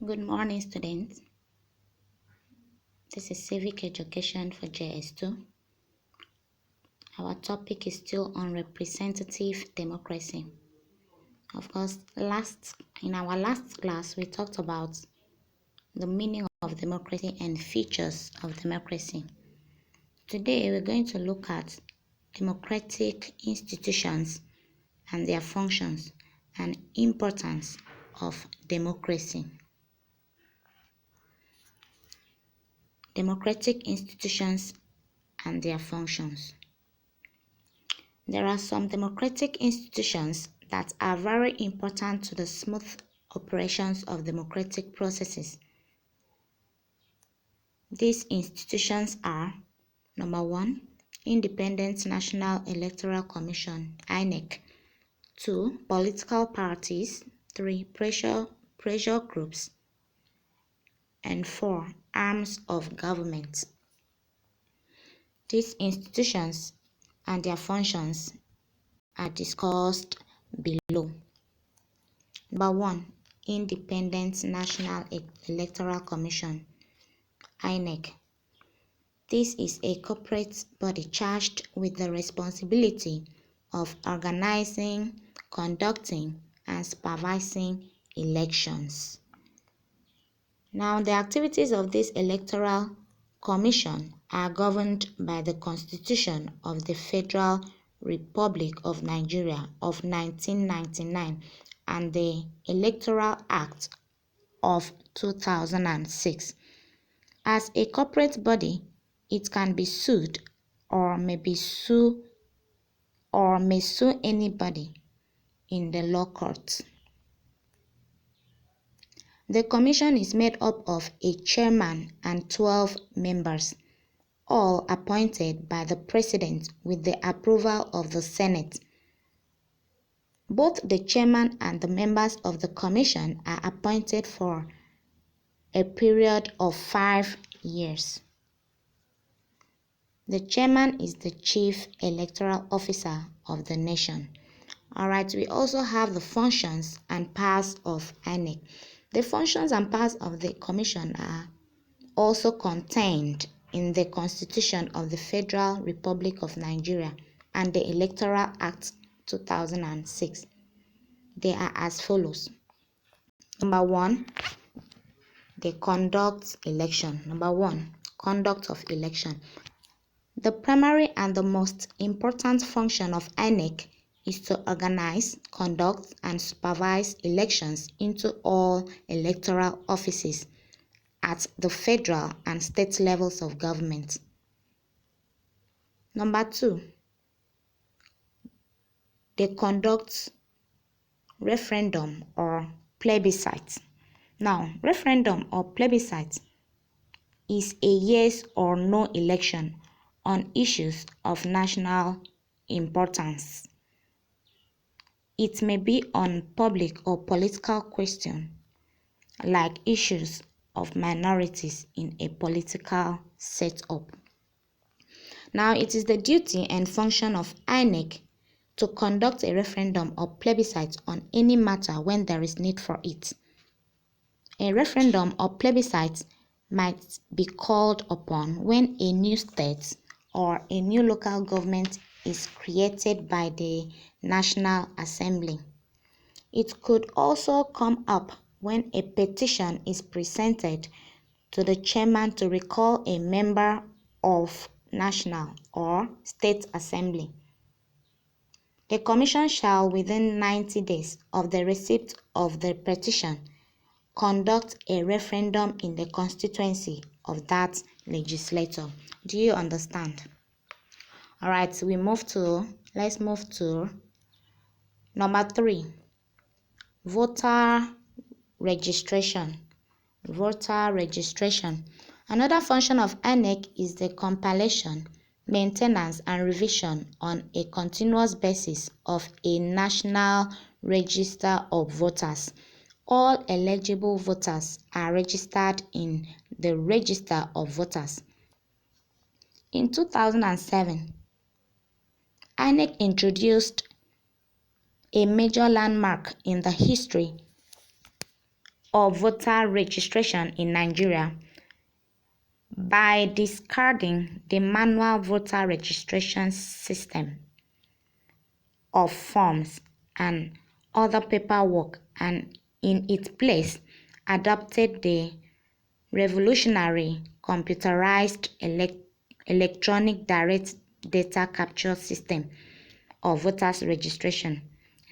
Good morning, students. This is Civic Education for Js2. Our topic is still on representative democracy. Of course, in our last class, we talked about the meaning of democracy and features of democracy. Today, we're going to look at democratic institutions and their functions and importance of democracy. Democratic institutions and their functions. There are some democratic institutions that are very important to the smooth operations of democratic processes. These institutions are: number 1, Independent National Electoral Commission, INEC; 2, political parties; 3, pressure groups; and 4, arms of government. These institutions and their functions are discussed below. Number 1, Independent National Electoral Commission, INEC. This is a corporate body charged with the responsibility of organizing, conducting, and supervising elections. Now, the activities of this electoral commission are governed by the Constitution of the Federal Republic of Nigeria of 1999 and the Electoral Act of 2006. As a corporate body, it can be sued or may sue anybody in the law courts. The commission is made up of a chairman and 12 members, all appointed by the president with the approval of the Senate. Both the chairman and the members of the commission are appointed for a period of 5 years. The chairman is the chief electoral officer of the nation. Alright, we also have the functions and powers of INEC. The functions and powers of the commission are also contained in the Constitution of the Federal Republic of Nigeria and the Electoral Act 2006. They are as follows. Number 1, they conduct election. Number 1, conduct of election. The primary and the most important function of INEC is to organize, conduct, and supervise elections into all electoral offices at the federal and state levels of government. Number 2, they conduct referendum or plebiscite. Now, referendum or plebiscite is a yes or no election on issues of national importance. It may be on public or political questions, like issues of minorities in a political setup. Now, it is the duty and function of INEC to conduct a referendum or plebiscite on any matter when there is need for it. A referendum or plebiscite might be called upon when a new state or a new local government is created by the National Assembly. It could also come up when a petition is presented to the chairman to recall a member of National or State Assembly. The Commission shall, within 90 days of the receipt of the petition, conduct a referendum in the constituency of that legislator. Do you understand? Alright, so let's move to number 3, voter registration. Voter registration. Another function of INEC is the compilation, maintenance, and revision on a continuous basis of a national register of voters. All eligible voters are registered in the Register of Voters. In 2007, INEC introduced a major landmark in the history of voter registration in Nigeria by discarding the manual voter registration system of forms and other paperwork, and in its place adopted the revolutionary computerized electronic direct data capture system of voters registration.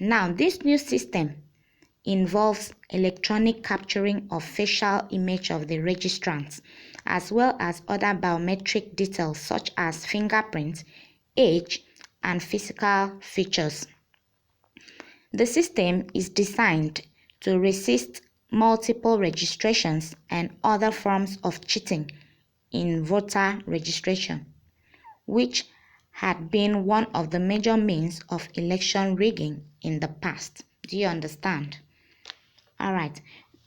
Now, this new system involves electronic capturing of facial image of the registrants, as well as other biometric details such as fingerprints, age, and physical features. The system is designed to resist multiple registrations and other forms of cheating in voter registration, which had been one of the major means of election rigging in the past. Do you understand? Alright,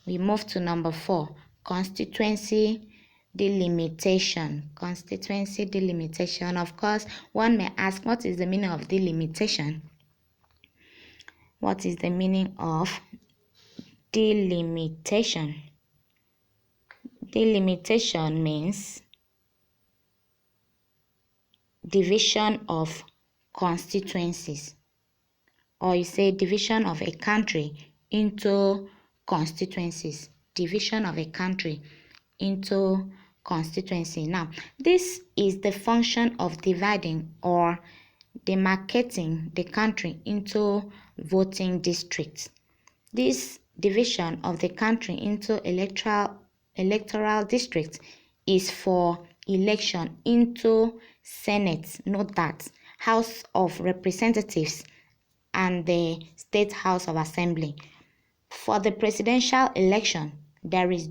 we move to number 4, constituency delimitation. Constituency delimitation. Of course, one may ask, what is the meaning of delimitation? What is the meaning of delimitation? Delimitation means division of constituencies, or you say division of a country into constituencies. Division of a country into constituency. Now, this is the function of dividing or demarcating the country into voting districts. This division of the country into electoral districts is for election into Senate, note that, House of Representatives and the State House of Assembly. For the presidential election, there is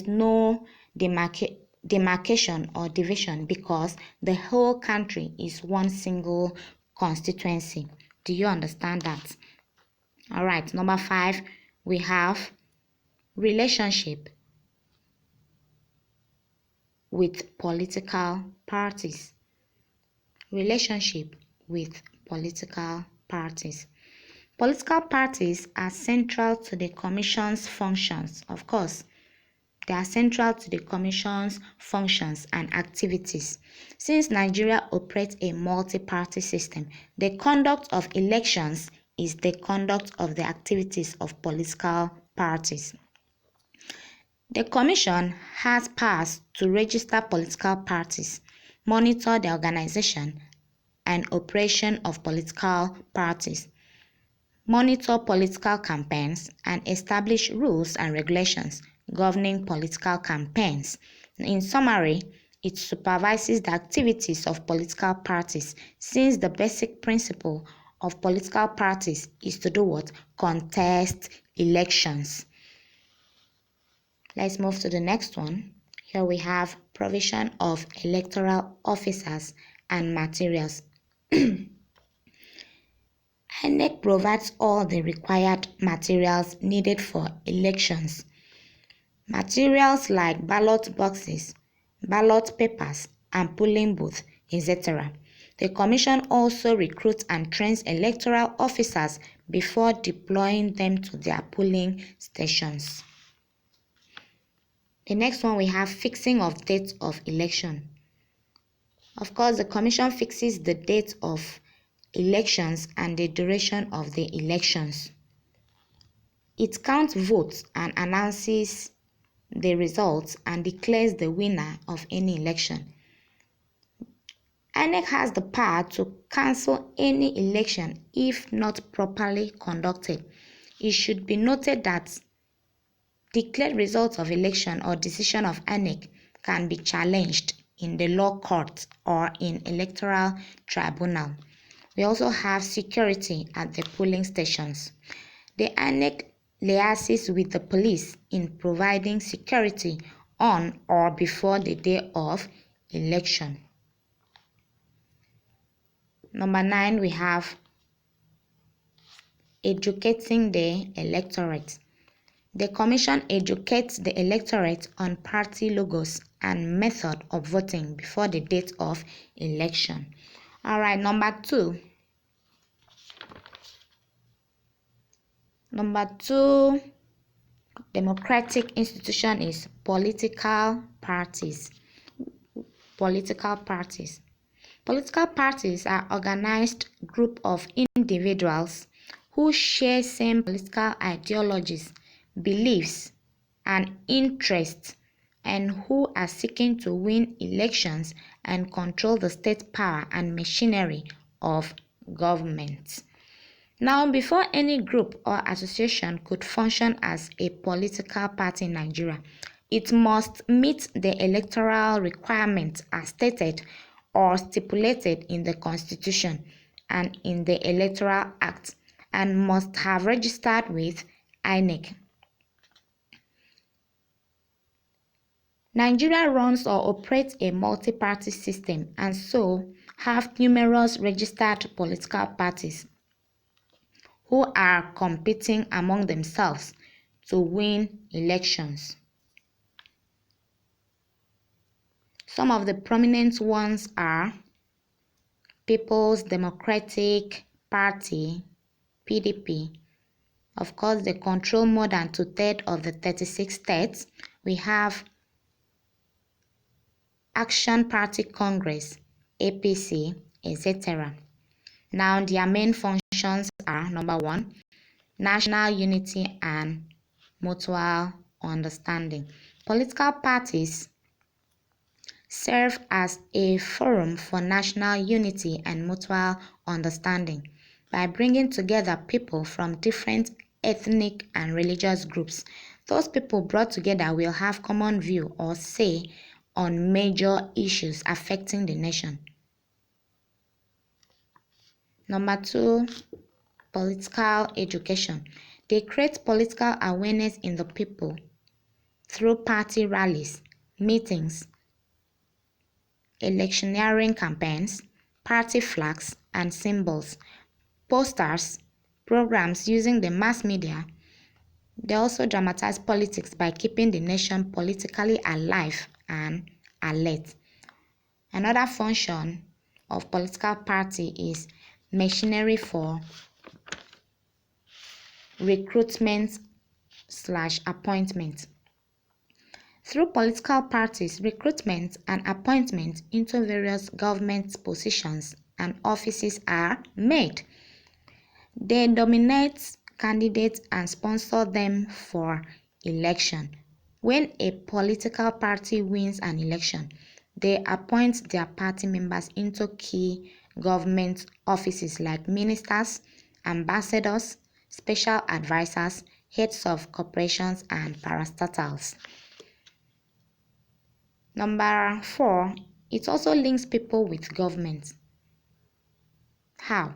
no demarcation or division because the whole country is one single constituency. Do you understand that? All right, number 5, we have relationship with political parties. Relationship with political parties. Political parties are central to the Commission's functions. Of course, they are central to the Commission's functions and activities. Since Nigeria operates a multi-party system, the conduct of elections is the conduct of the activities of political parties. The Commission has powers to register political parties, monitor the organization and operation of political parties, monitor political campaigns, and establish rules and regulations governing political campaigns. In summary, it supervises the activities of political parties, since the basic principle of political parties is to do what? Contest elections. Let's move to the next one. Here we have provision of electoral officers and materials. INEC provides all the required materials needed for elections. Materials like ballot boxes, ballot papers, and polling booths, etc. The Commission also recruits and trains electoral officers before deploying them to their polling stations. The next one, we have fixing of dates of election. Of course, the Commission fixes the date of elections and the duration of the elections. It counts votes and announces the results and declares the winner of any election. INEC has the power to cancel any election if not properly conducted. It should be noted that declared results of election or decision of INEC can be challenged in the law court or in electoral tribunal. We also have security at the polling stations. The INEC liaises with the police in providing security on or before the day of election. Number 9, we have educating the electorate. The Commission educates the electorate on party logos and method of voting before the date of election. All right, number 2. Number 2, democratic institution is political parties. Political parties. Political parties are organized group of individuals who share same political ideologies, beliefs, and interests, and who are seeking to win elections and control the state power and machinery of government. Now, before any group or association could function as a political party in Nigeria, it must meet the electoral requirements as stated or stipulated in the Constitution and in the Electoral Act and must have registered with INEC. Nigeria runs or operates a multi-party system and so have numerous registered political parties who are competing among themselves to win elections. Some of the prominent ones are People's Democratic Party, PDP. Of course, they control more than 2/3 of the 36 states. We have Action Party Congress, APC, etc. Now, their main functions are number 1, national unity and mutual understanding. Political parties serve as a forum for national unity and mutual understanding by bringing together people from different ethnic and religious groups. Those people brought together will have common view or say on major issues affecting the nation. Number 2, political education. They create political awareness in the people through party rallies, meetings, electioneering campaigns, party flags and symbols, posters, programs using the mass media. They also dramatize politics by keeping the nation politically alive and alert. Another function of political party is machinery for recruitment/appointment. Through political parties, recruitment and appointment into various government positions and offices are made. They nominate candidates and sponsor them for election. When a political party wins an election, they appoint their party members into key government offices like ministers, ambassadors, special advisors, heads of corporations, and parastatals. Number 4, it also links people with government. How?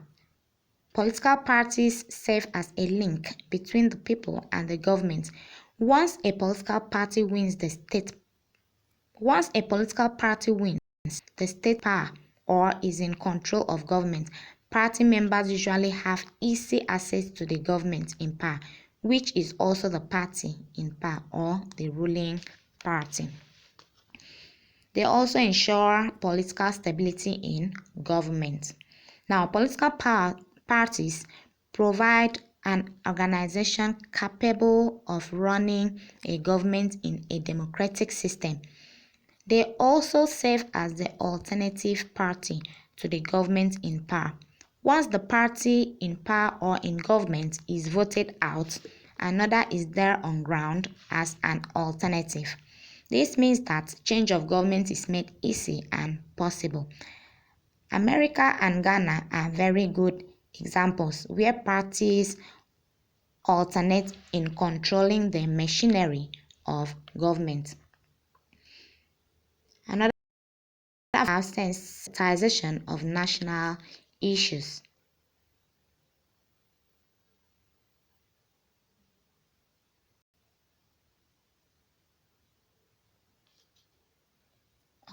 Political parties serve as a link between the people and the government. Once a political party wins the state power or is in control of government, party members usually have easy access to the government in power, which is also the party in power or the ruling party. They also ensure political stability in government. Now, political parties provide an organization capable of running a government in a democratic system. They also serve as the alternative party to the government in power. Once the party in power or in government is voted out, another is there on ground as an alternative. This means that change of government is made easy and possible. America and Ghana are very good examples where parties alternate in controlling the machinery of government. Another sensitization of national issues.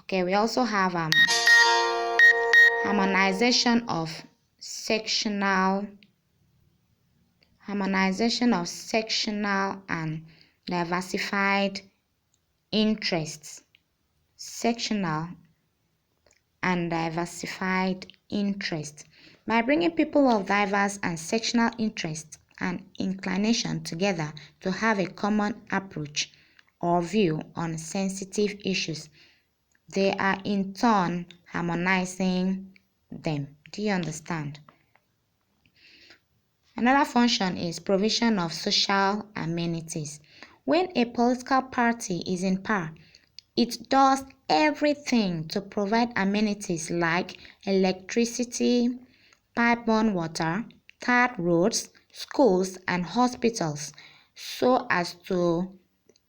Okay, we also have harmonization of sectional and diversified interests. Sectional and diversified interests. By bringing people of diverse and sectional interests and inclination together to have a common approach or view on sensitive issues. They are in turn harmonizing them. Do you understand? Another function is provision of social amenities. When a political party is in power, it does everything to provide amenities like electricity, pipe-borne water, tarred roads, schools, and hospitals so as to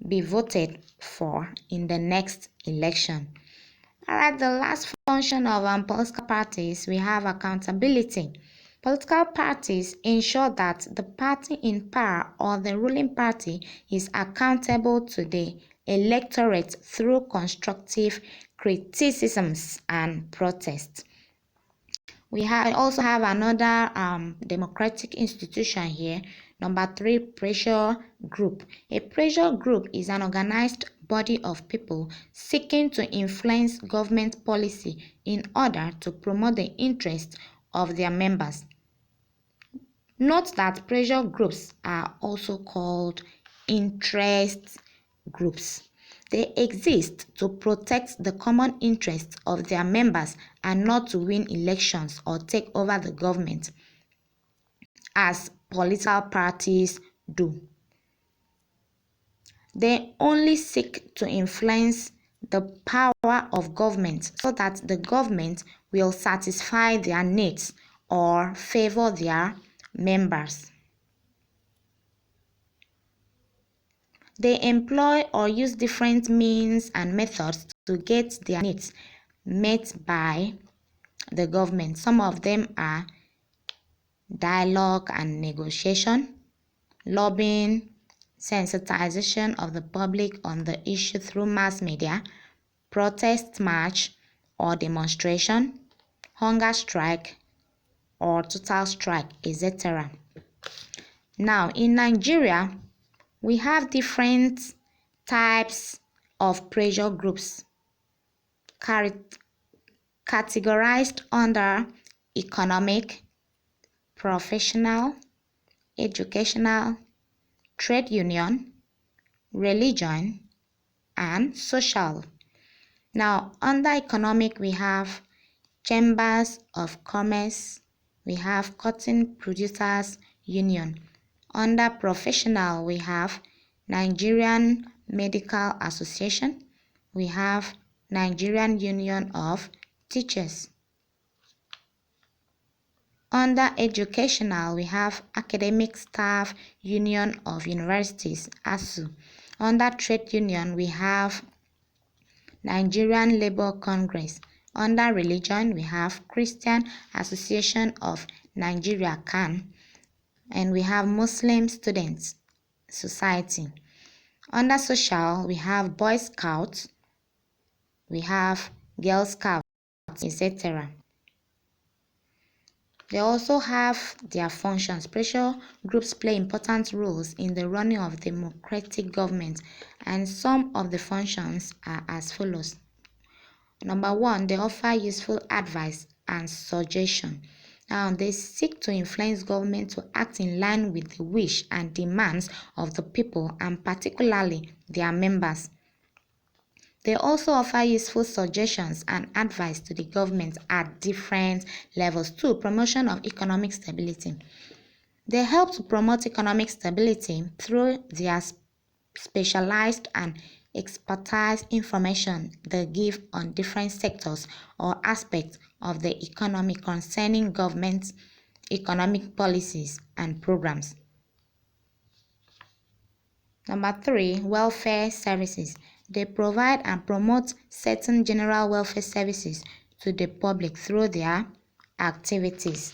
be voted for in the next election. Alright, the last function of political parties, we have accountability. Political parties ensure that the party in power or the ruling party is accountable to the electorate through constructive criticisms and protests. We also have another democratic institution here. Number 3, pressure group. A pressure group is an organized body of people seeking to influence government policy in order to promote the interests of their members. Note that pressure groups are also called interest groups. They exist to protect the common interests of their members and not to win elections or take over the government, as political parties do. They only seek to influence the power of government so that the government will satisfy their needs or favor their members. They employ or use different means and methods to get their needs met by the government. Some of them are dialogue and negotiation, lobbying, sensitization of the public on the issue through mass media, protest march or demonstration, hunger strike or total strike, etc. Now, in Nigeria, we have different types of pressure groups categorized under economic, professional, educational, trade union, religion, and social. Now, under economic, we have chambers of commerce, we have cotton producers union. Under professional, we have Nigerian Medical Association, we have Nigerian Union of Teachers. Under educational, we have Academic Staff Union of Universities, ASU. Under trade union, we have Nigerian Labour Congress. Under religion, we have Christian Association of Nigeria, CAN. And we have Muslim Students Society. Under social, we have Boy Scouts, we have Girl Scouts, etc. They also have their functions. Pressure groups play important roles in the running of democratic government, and some of the functions are as follows. Number 1, they offer useful advice and suggestion. Now, they seek to influence government to act in line with the wish and demands of the people and particularly their members. They also offer useful suggestions and advice to the government at different levels. 2, promotion of economic stability. They help to promote economic stability through their specialized and expertise information they give on different sectors or aspects of the economy concerning government economic policies and programs. Number 3, welfare services. They provide and promote certain general welfare services to the public through their activities.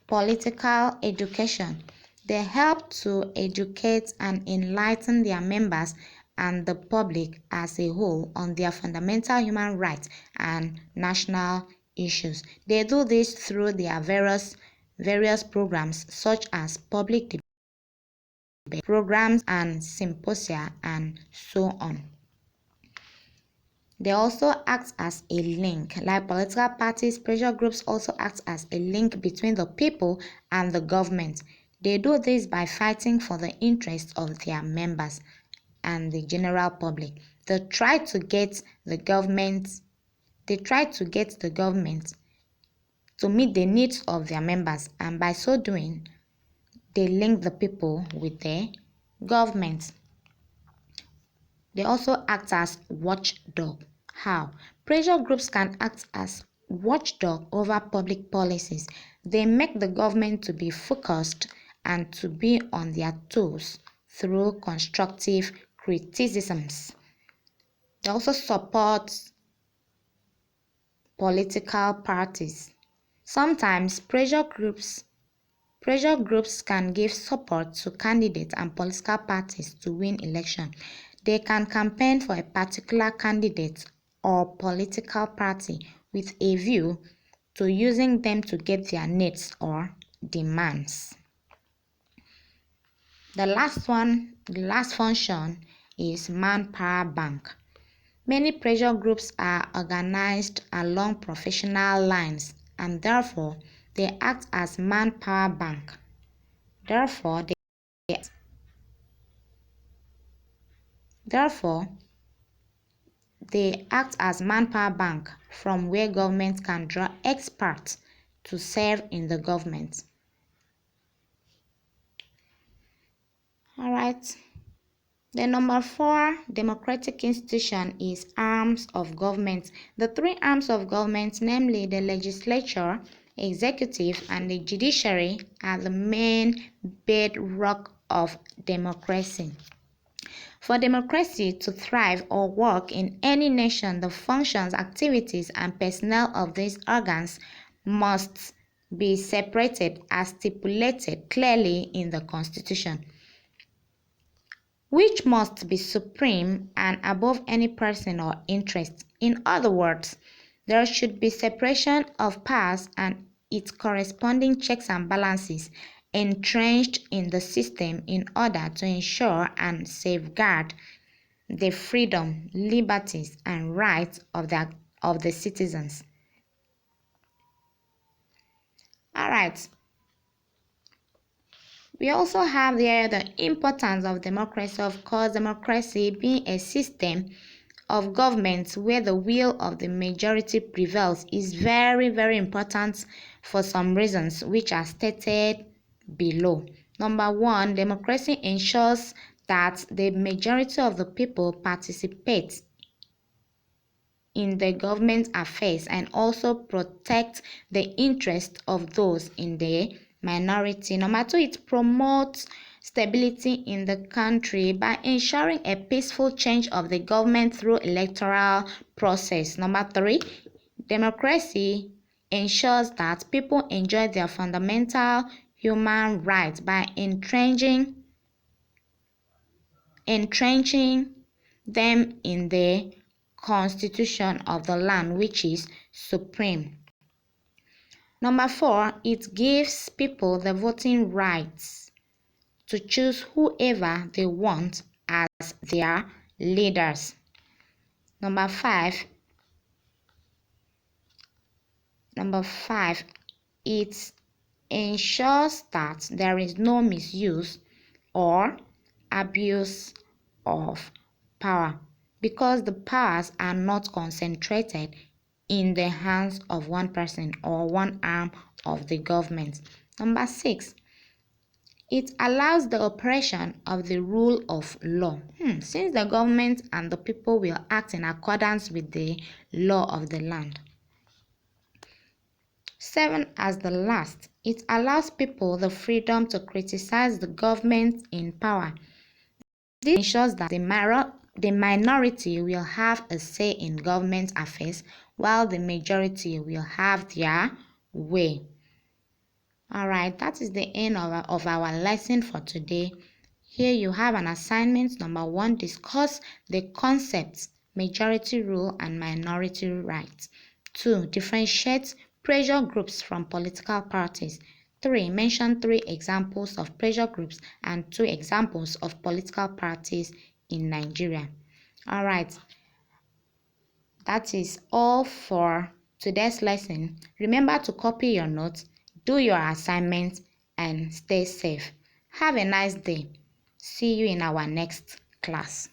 Political education. They help to educate and enlighten their members and the public as a whole on their fundamental human rights and national issues. They do this through their various programs such as public debate programs and symposia and so on. They also act as a link. Like political parties, pressure groups also act as a link between the people and the government. They do this by fighting for the interests of their members and the general public. They try to get the government to meet the needs of their members, and by so doing, they link the people with the government. They also act as watchdog. How? Pressure groups can act as watchdog over public policies. They make the government to be focused and to be on their toes through constructive criticisms. They also support political parties. Sometimes Pressure groups can give support to candidates and political parties to win election. They can campaign for a particular candidate or political party with a view to using them to get their needs or demands. The last function is manpower bank. Many pressure groups are organized along professional lines and therefore they act as manpower bank. Therefore, they act as manpower bank from where government can draw experts to serve in the government. All right. The number 4 democratic institution is arms of government. The 3 arms of government, namely the legislature, executive, and the judiciary, are the main bedrock of democracy. For democracy to thrive or work in any nation, the functions, activities, and personnel of these organs must be separated as stipulated clearly in the Constitution, which must be supreme and above any person or interest. In other words, there should be separation of powers and its corresponding checks and balances entrenched in the system in order to ensure and safeguard the freedom, liberties, and rights of the citizens. All right. We also have here the importance of democracy. Of course, democracy being a system of government where the will of the majority prevails is very, very important for some reasons which are stated below. Number 1, democracy ensures that the majority of the people participate in the government affairs and also protect the interests of those in the minority. Number 2, it promotes stability in the country by ensuring a peaceful change of the government through electoral process. Number 3, democracy ensures that people enjoy their fundamental human rights by entrenching them in the constitution of the land, which is supreme. Number 4, it gives people the voting rights to choose whoever they want as their leaders. Number 5, it ensures that there is no misuse or abuse of power because the powers are not concentrated in the hands of one person or one arm of the government. Number 6, it allows the operation of the rule of law. Since the government and the people will act in accordance with the law of the land. 7, as the last, it allows people the freedom to criticize the government in power. This ensures that the minority will have a say in government affairs while the majority will have their way. Alright, that is the end of our lesson for today. Here you have an assignment. Number 1, discuss the concepts majority rule and minority rights. 2, differentiate pressure groups from political parties. 3, mention 3 examples of pressure groups and 2 examples of political parties in Nigeria. Alright, That is all for today's lesson. Remember to copy your notes, do your assignments, and stay safe. Have a nice day. See you in our next class.